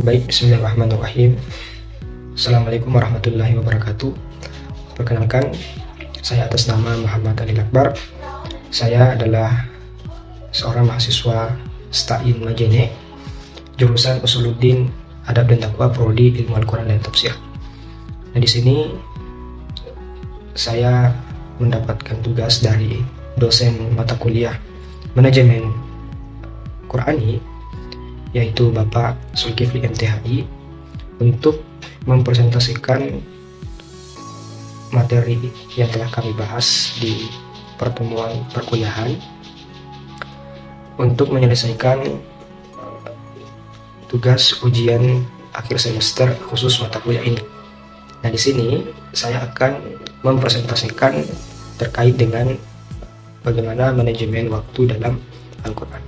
Baik, bismillahirrahmanirrahim. Assalamualaikum warahmatullahi wabarakatuh. Perkenalkan, saya atas nama Muhammad Ali Akbar. Saya adalah seorang mahasiswa STAIN Majene, jurusan Usuluddin Adab dan Taqwa, prodi Ilmu Al-Quran dan Tafsir. Nah, di sini saya mendapatkan tugas dari dosen mata kuliah Manajemen Qurani, yaitu Bapak Zulkifli MTHI, untuk mempresentasikan materi yang telah kami bahas di pertemuan perkuliahan untuk menyelesaikan tugas ujian akhir semester khusus mata kuliah ini. Nah, di sini saya akan mempresentasikan terkait dengan bagaimana manajemen waktu dalam Al-Quran.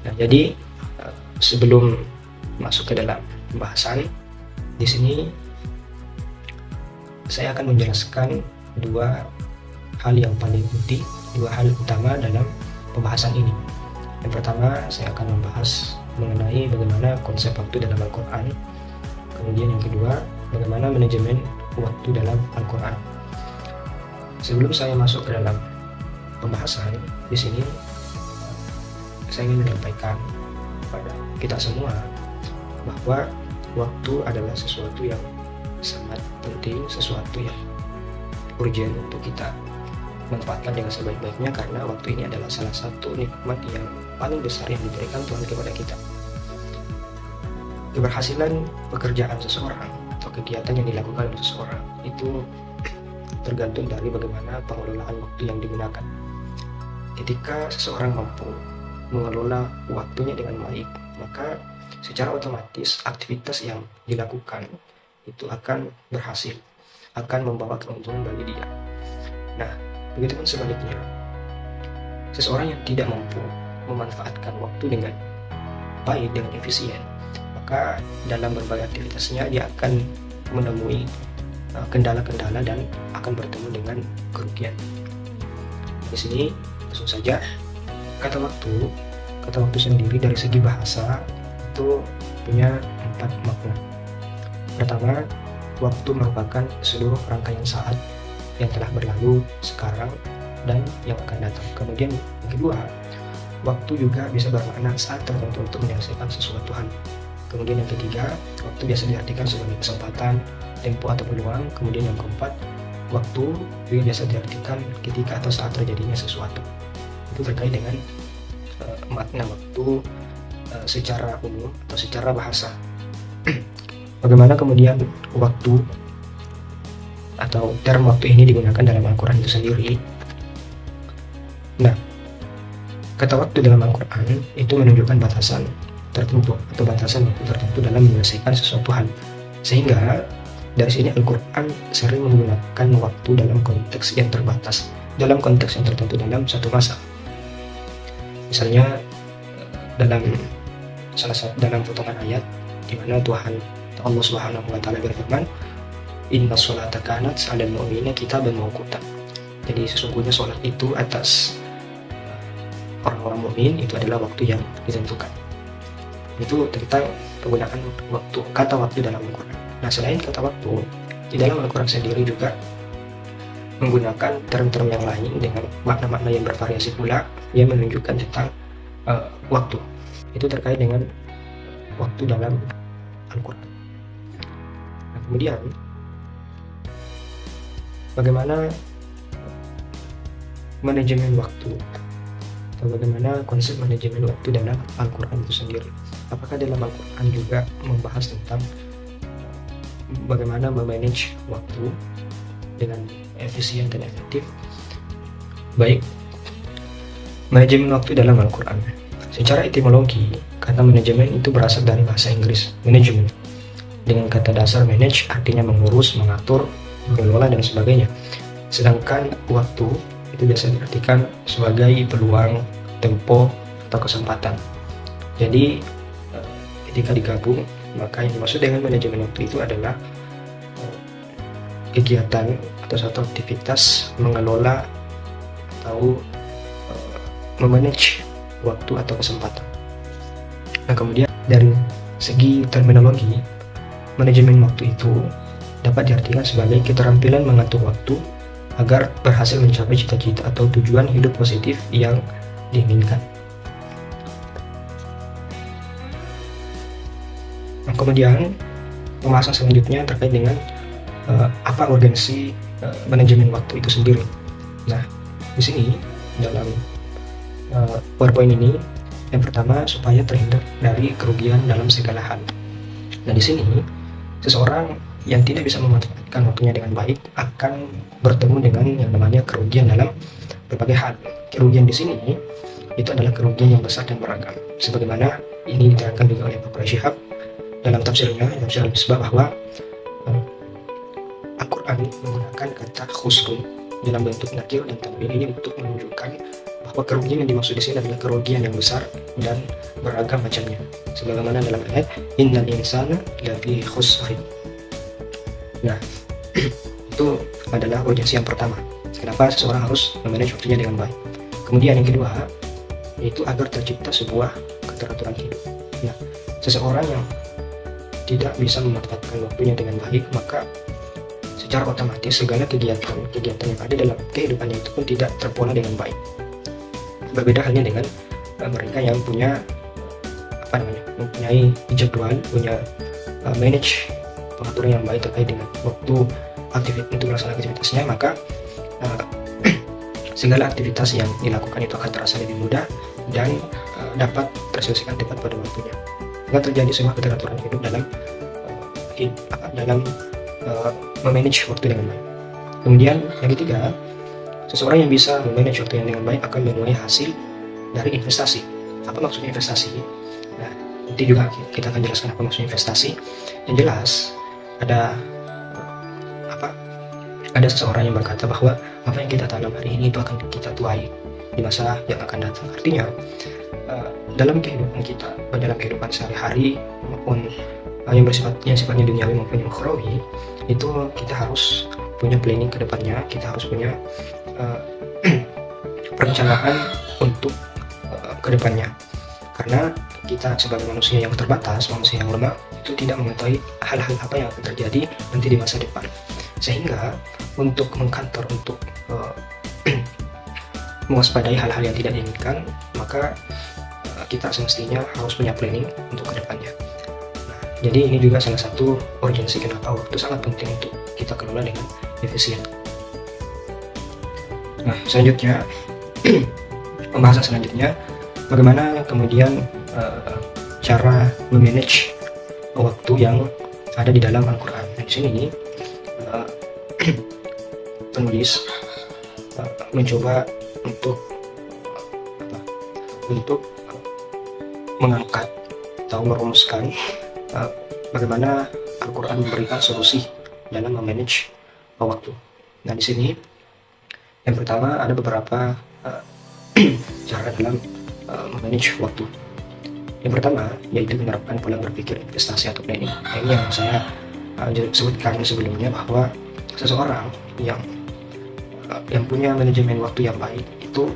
Nah, jadi sebelum masuk ke dalam pembahasan, di sini saya akan menjelaskan dua hal yang paling penting, dua hal utama dalam pembahasan ini. Yang pertama, saya akan membahas mengenai bagaimana konsep waktu dalam Al-Quran. Kemudian yang kedua, bagaimana manajemen waktu dalam Al-Quran. Sebelum saya masuk ke dalam pembahasan, di sini saya ingin menyampaikan kepada kita semua bahwa waktu adalah sesuatu yang sangat penting, sesuatu yang urgent untuk kita manfaatkan dengan sebaik-baiknya, karena waktu ini adalah salah satu nikmat yang paling besar yang diberikan Tuhan kepada kita. Keberhasilan pekerjaan seseorang atau kegiatan yang dilakukan oleh seseorang itu tergantung dari bagaimana pengelolaan waktu yang digunakan. Ketika seseorang mampu mengelola waktunya dengan baik, maka secara otomatis aktivitas yang dilakukan itu akan berhasil, akan membawa keuntungan bagi dia. Nah, begitu pun sebaliknya, seseorang yang tidak mampu memanfaatkan waktu dengan baik, dengan efisien, maka dalam berbagai aktivitasnya dia akan menemui kendala-kendala dan akan bertemu dengan kerugian. Di sini langsung saja, kata waktu sendiri dari segi bahasa itu punya 4 makna. Pertama, waktu merupakan seluruh rangkaian saat yang telah berlalu, sekarang, dan yang akan datang. Kemudian yang kedua, waktu juga bisa bermakna saat tertentu untuk menyelesaikan sesuatu hal. Kemudian yang ketiga, waktu biasa diartikan sebagai kesempatan, tempo atau peluang. Kemudian yang keempat, waktu juga biasa diartikan ketika atau saat terjadinya sesuatu. Itu terkait dengan makna waktu secara umum atau secara bahasa. Bagaimana kemudian waktu atau term waktu ini digunakan dalam Al-Quran itu sendiri? Nah, kata waktu dalam Al-Quran itu menunjukkan batasan tertentu atau batasan waktu tertentu dalam menyelesaikan sesuatu hal. Sehingga dari sini Al-Quran sering menggunakan waktu dalam konteks yang terbatas, dalam konteks yang tertentu dalam satu masa. Misalnya dalam potongan ayat di mana Tuhan Allah Subhanahu wa taala berfirman, "Inna sholata kanat 'alal mu'minina kitaban mawquta." Jadi sesungguhnya sholat itu atas orang-orang mukmin itu adalah waktu yang ditentukan. Itu tentang penggunaan waktu, kata waktu dalam Al-Quran. Nah, selain kata waktu, di dalam Al-Quran sendiri juga menggunakan term-term yang lain dengan makna-makna yang bervariasi pula yang menunjukkan tentang waktu. Itu terkait dengan waktu dalam Al-Quran. Nah, kemudian bagaimana manajemen waktu atau bagaimana konsep manajemen waktu dalam Al-Quran itu sendiri? Apakah dalam Al-Quran juga membahas tentang bagaimana memanage waktu dengan efisien dan efektif? Baik, manajemen waktu dalam Al-Quran. Secara etimologi, kata manajemen itu berasal dari bahasa Inggris, management. Dengan kata dasar manage artinya mengurus, mengatur, mengelola, dan sebagainya. Sedangkan waktu itu biasa diartikan sebagai peluang, tempo, atau kesempatan. Jadi, ketika digabung, maka yang dimaksud dengan manajemen waktu itu adalah kegiatan atau satu aktivitas mengelola atau memanage waktu atau kesempatan. Nah, kemudian dari segi terminologi, manajemen waktu itu dapat diartikan sebagai keterampilan mengatur waktu agar berhasil mencapai cita-cita atau tujuan hidup positif yang diinginkan. Nah, kemudian pembahasan selanjutnya terkait dengan apa urgensi manajemen waktu itu sendiri. Nah, di sini dalam PowerPoint ini, yang pertama supaya terhindar dari kerugian dalam segala hal. Nah, di sini seseorang yang tidak bisa memanfaatkan waktunya dengan baik akan bertemu dengan yang namanya kerugian dalam berbagai hal. Kerugian di sini itu adalah kerugian yang besar dan beragam. Sebagaimana ini diterangkan juga oleh Pak Quraish Shihab dalam tafsirnya, tafsir Al-Misbah, bahwa Al-Quran menggunakan kata khusrun dalam bentuk nakir dan tanwin ini untuk menunjukkan bahwa kerugian yang dimaksud di sini adalah kerugian yang besar dan beragam macamnya. Sebagaimana dalam ayat innal insana lafi khusrin. Nah, itu adalah urgensi yang pertama. Kenapa seseorang harus memanage waktunya dengan baik. Kemudian yang kedua, yaitu agar tercipta sebuah keteraturan hidup. Nah, seseorang yang tidak bisa memanfaatkan waktunya dengan baik, maka secara otomatis segala kegiatan yang ada dalam kehidupannya itu pun tidak terpola dengan baik. Berbeda halnya dengan mereka yang punya mempunyai jadwal, punya manage pengaturan yang baik terkait dengan waktu untuk melaksanakan aktivitasnya, maka segala aktivitas yang dilakukan itu akan terasa lebih mudah dan dapat terselesaikan tepat pada waktunya. Akan terjadi sebuah keteraturan hidup dalam memanage waktu dengan baik. Kemudian yang ketiga, seseorang yang bisa memanage waktu dengan baik akan menuai hasil dari investasi. Apa maksudnya investasi? Nah, nanti juga kita akan jelaskan apa maksudnya investasi. Yang jelas ada seseorang yang berkata bahwa apa yang kita tanam hari ini itu akan kita tuai di masa yang akan datang. Artinya dalam kehidupan kita, dalam kehidupan sehari-hari maupun yang sifatnya duniawi maupun yang ukhrawi, itu kita harus punya planning ke depannya, kita harus punya perencanaan untuk ke depannya. Karena kita sebagai manusia yang terbatas, manusia yang lemah, itu tidak mengetahui hal-hal apa yang akan terjadi nanti di masa depan. Sehingga untuk mengkantor, untuk mewaspadai hal-hal yang tidak diinginkan, maka kita semestinya harus punya planning untuk ke depannya. Nah, jadi ini juga salah satu urgensi kenapa waktu sangat penting untuk kita kelola dengan efisien. Nah, selanjutnya pembahasan selanjutnya bagaimana kemudian cara memanage waktu yang ada di dalam Al-Quran. Nah, di sini penulis mencoba untuk mengangkat atau merumuskan bagaimana Al-Quran memberikan solusi dalam memanage waktu. Nah, di sini yang pertama ada beberapa cara dalam memanage waktu. Yang pertama yaitu menerapkan pola berpikir investasi atau planning. Nah, ini yang saya sebutkan sebelumnya, bahwa seseorang yang punya manajemen waktu yang baik itu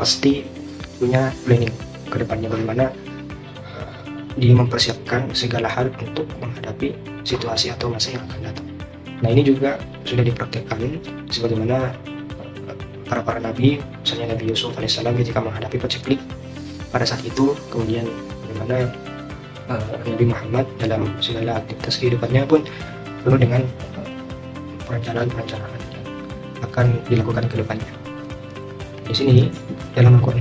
pasti punya planning ke depannya, bagaimana dia mempersiapkan segala hal untuk menghadapi situasi atau masa yang akan datang. Nah, ini juga sudah dipraktekkan sebagaimana para nabi, misalnya Nabi Yusuf alaihissalam ketika menghadapi paceklik pada saat itu, kemudian bagaimana Nabi Muhammad dalam segala aktivitas kehidupannya pun penuh dengan perencanaan yang akan dilakukan ke depannya. Di sini dalam Al-Quran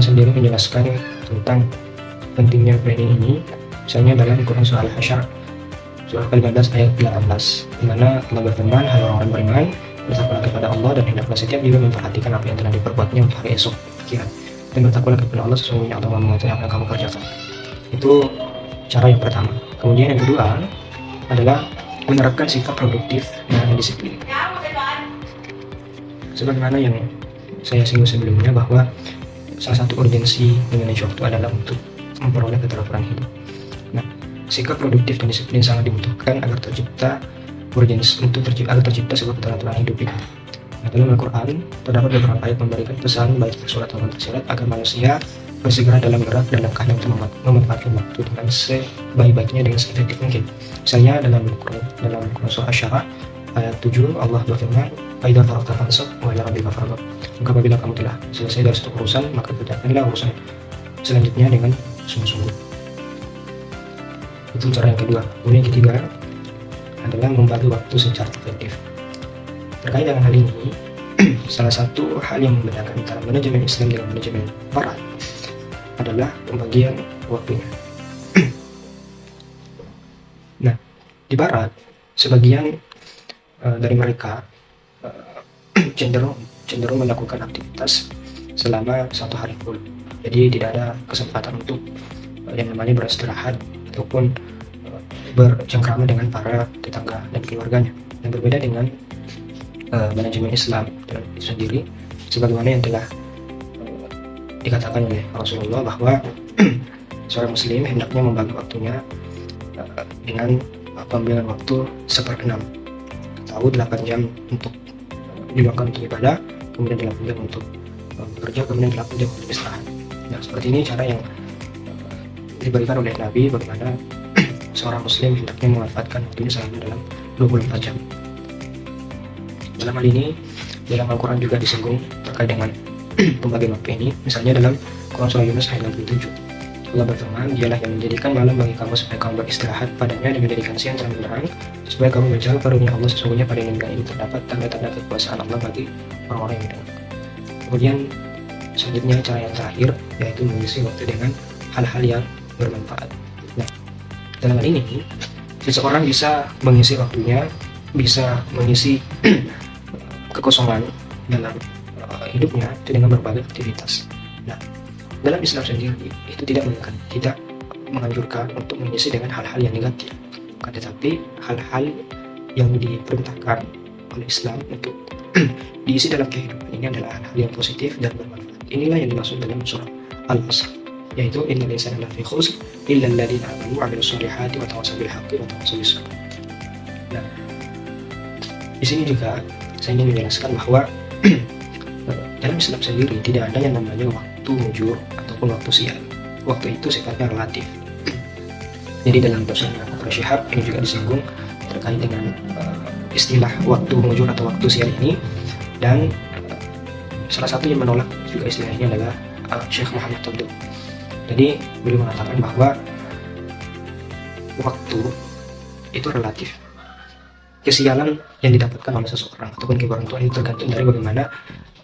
sendiri menjelaskan tentang pentingnya planning ini. Misalnya dalam Al-Quran surah Al-Hasyr surah ke-15 ayat 18, di mana Allah berfirman, "Hai orang beriman, bertakwalah kepada Allah dan hendaklah setiap diri memperhatikan apa yang telah diperbuatnya untuk hari esok akhirat, dan bertakwalah kepada Allah, sesungguhnya Allah mengetahui apa yang kamu kerjakan." Itu cara yang pertama. Kemudian yang kedua adalah menerapkan sikap produktif dan disiplin. Sebagaimana yang saya singgung sebelumnya, bahwa salah satu urgensi memanage waktu adalah untuk memperoleh keteraturan hidup. Nah, sikap produktif dan disiplin sangat dibutuhkan agar tercipta sebuah keteraturan hidup ini. Nah, dalam Al-Quran terdapat beberapa ayat memberikan pesan baik tersurat maupun tersirat agar manusia bersegera dalam gerak dan langkahnya untuk memanfaatkan waktu dengan sebaik-baiknya dengan seefektif mungkin. Misalnya dalam surah Asy-Syarah ayat 7 Allah berfirman, "Faidza faragta fansab wa ila rabbika farghab." Maka apabila kamu telah selesai dari satu urusan, maka kerjakanlah urusan selanjutnya dengan sungguh-sungguh. Itu cara yang kedua. Kemudian yang ketiga adalah membagi waktu secara efektif. Terkait dengan hal ini, salah satu hal yang membedakan antara manajemen Islam dengan manajemen Barat adalah pembagian waktunya. Nah, di Barat, sebagian dari mereka cenderung melakukan aktivitas selama satu hari full. Jadi tidak ada kesempatan untuk yang namanya beristirahat ataupun bercengkrama dengan para tetangga dan keluarganya. Yang berbeda dengan manajemen Islam itu sendiri, sebagaimana yang telah dikatakan oleh Rasulullah bahwa seorang muslim hendaknya membagi waktunya dengan pembagian waktu 1/6, atau 8 jam untuk diluangkan untuk ibadah, kemudian 8 jam untuk bekerja, kemudian 8 jam untuk istirahat. Nah, seperti ini cara yang diberikan oleh Nabi bagaimana seorang muslim hendaknya memanfaatkan waktunya selama dalam 24 jam. Dalam hal ini, dalam Al-Quran juga disinggung terkait dengan pembagian waktu ini. Misalnya dalam Quran Surah Yunus ayat 67, Allah berfirman, "Dialah yang menjadikan malam bagi kamu supaya kamu beristirahat padanya, dan menjadikan siang terang benderang supaya kamu mencari karunia Allah. Sesungguhnya pada negeri ini terdapat tanda-tanda kekuasaan Allah bagi orang-orang yang beriman." Kemudian selanjutnya cara yang terakhir yaitu mengisi waktu dengan hal-hal yang bermanfaat. Nah, dalam hal ini seseorang bisa mengisi waktunya, bisa mengisi kekosongan dalam hidupnya itu dengan berbagai aktivitas. Nah, dalam Islam sendiri itu tidak menganjurkan untuk mengisi dengan hal-hal yang negatif, tetapi hal-hal yang diperintahkan oleh Islam untuk diisi dalam kehidupan ini adalah hal-hal yang positif dan bermanfaat. Inilah yang dimaksud dalam surah Al-Asr, yaitu innal insana lafi khusr illa alladziina aamanu wa 'amilus shalihati wa tawassaw bil haqqi wa tawassaw bis sabr. Nah, di sini juga saya ingin menjelaskan bahwa dalam Islam sendiri tidak ada yang namanya waktu mujur ataupun waktu siang. Waktu itu sifatnya relatif. Jadi dalam dosennya Dr. Syihab ini juga disinggung terkait dengan istilah waktu mujur atau waktu siang ini, dan salah satu yang menolak juga istilah ini adalah Syekh Muhammad Tabdo. Jadi beliau mengatakan bahwa waktu itu relatif. Kesialan yang didapatkan oleh seseorang ataupun keberuntungan itu tergantung dari bagaimana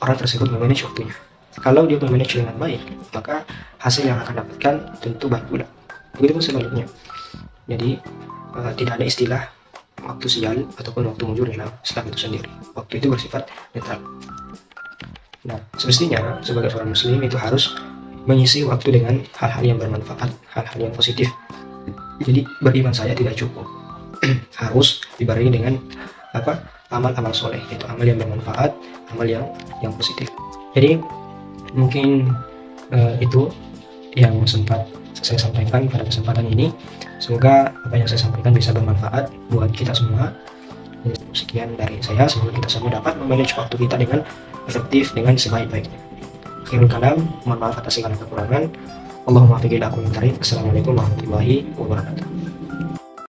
orang tersebut memanage waktunya. Kalau dia memanage dengan baik, maka hasil yang akan dapatkan tentu baik pula. Begitu sebaliknya. Jadi tidak ada istilah waktu sial ataupun waktu mujur dalam Islam itu sendiri. Waktu itu bersifat netral. Nah, semestinya sebagai seorang muslim itu harus mengisi waktu dengan hal-hal yang bermanfaat, hal-hal yang positif. Jadi beriman saya tidak cukup. Harus dibarengi dengan amal-amal soleh, yaitu amal yang bermanfaat, amal yang positif. Jadi mungkin itu yang sempat saya sampaikan pada kesempatan ini. Semoga apa yang saya sampaikan bisa bermanfaat buat kita semua. Sekian dari saya, semoga kita semua dapat memanage waktu kita dengan efektif, dengan sebaik-baiknya. Akhirul kalam, mohon maaf atas segala kekurangan. Allahumma fiqh ila aqwamit thariq. Assalamualaikum warahmatullahi wabarakatuh.